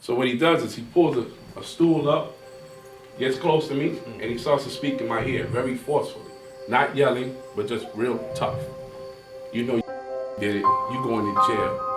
So what he does is he pulls a stool up, gets close to me, and he starts to speak in my ear very forcefully. Not yelling, but just real tough. You know you did it, you going to jail.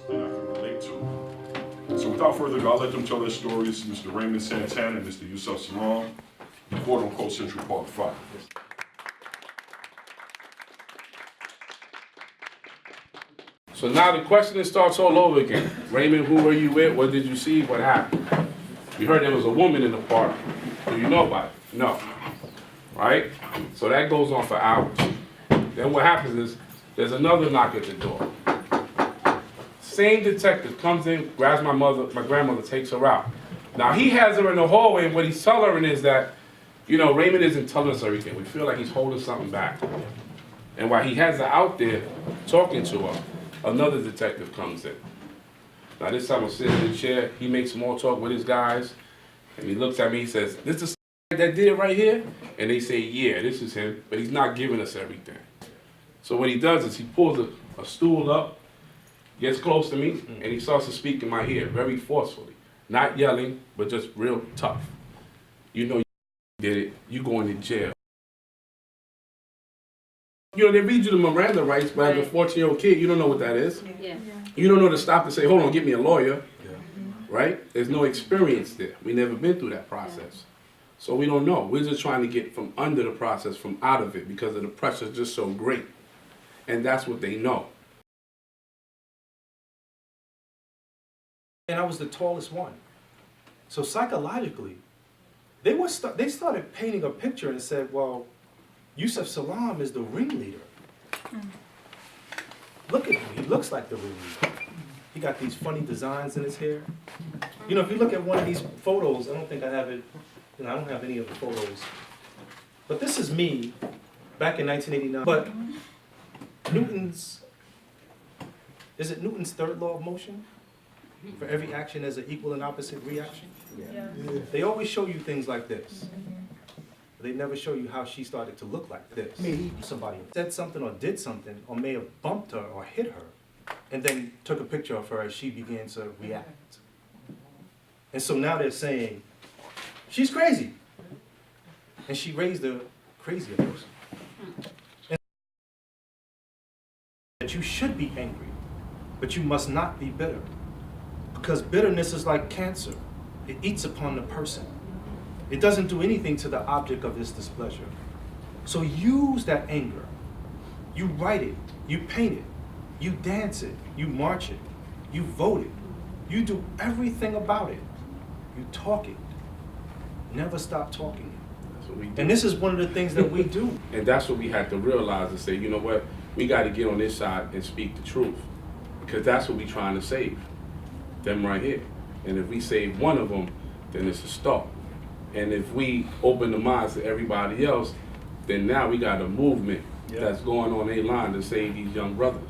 And I can relate to. So without further ado, I'll let them tell their stories. Mr. Raymond, Santana, and Mr. Yusef, Salaam, Court on Coast Central Park 5. So now the questioning starts all over again. Raymond, who were you with? What did you see? What happened? You heard there was a woman in the park. Do you know about it? No. Right? So that goes on for hours. Then what happens is there's another knock at the door. Same detective comes in, grabs my grandmother, takes her out. Now he has her in the hallway, and what he's telling her is that, you know, Raymond isn't telling us everything. We feel like he's holding something back. And while he has her out there talking to her, another detective comes in. Now this time I'm sitting in the chair, he makes small talk with his guys, and he looks at me, he says, "This is that did it right here?" And they say, "Yeah, this is him," but he's not giving us everything. So what he does is he pulls a stool up, gets close to me, and he starts to speak in my ear very forcefully. Not yelling, but just real tough. You know you did it, you going to jail. You know, they read you the Miranda rights, but as a 14-year-old kid, you don't know what that is. Yeah. You don't know to stop and say, "Hold on, get me a lawyer." Right? There's no experience there. We never been through that process. So we don't know. We're just trying to get from under the process, from out of it, because of the pressure is just so great. And that's what they know. And I was the tallest one. So psychologically, they started painting a picture and said, well, Yusef Salaam is the ringleader. Look at him, he looks like the ringleader. He got these funny designs in his hair. You know, if you look at one of these photos, I don't think I have it, you know, I don't have any of the photos. But this is me back in 1989. But is it Newton's third law of motion? For every action, there's an equal and opposite reaction. Yeah. They always show you things like this. They never show you how she started to look like this. Somebody said something or did something, or may have bumped her or hit her, and then took a picture of her as she began to react. And so now they're saying, she's crazy. And she raised a crazier person. And that you should be angry, but you must not be bitter. Because bitterness is like cancer. It eats upon the person. It doesn't do anything to the object of its displeasure. So use that anger. You write it, you paint it, you dance it, you march it, you vote it, you do everything about it. You talk it. Never stop talking it. That's what we do. And this is one of the things that we do. And that's what we had to realize and say, you know what, we got to get on this side and speak the truth. Because that's what we're trying to save. Them right here. And if we save one of them, then it's a start. And if we open the minds to everybody else, then now we got a movement that's going on a line to save these young brothers.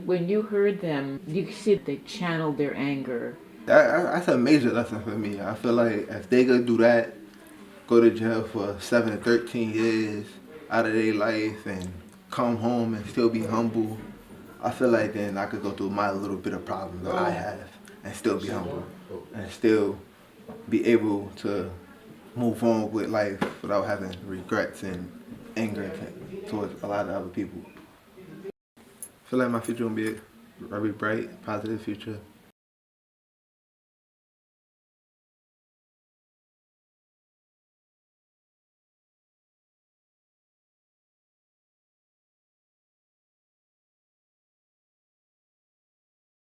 When you heard them, you see they channeled their anger. That's a major lesson for me. I feel like if they could do that, go to jail for 7 to 13 years out of their life and come home and still be humble, I feel like then I could go through my little bit of problems that I have and still be humble and still be able to move on with life without having regrets and anger towards a lot of other people. I feel like my future will be a very bright, positive future.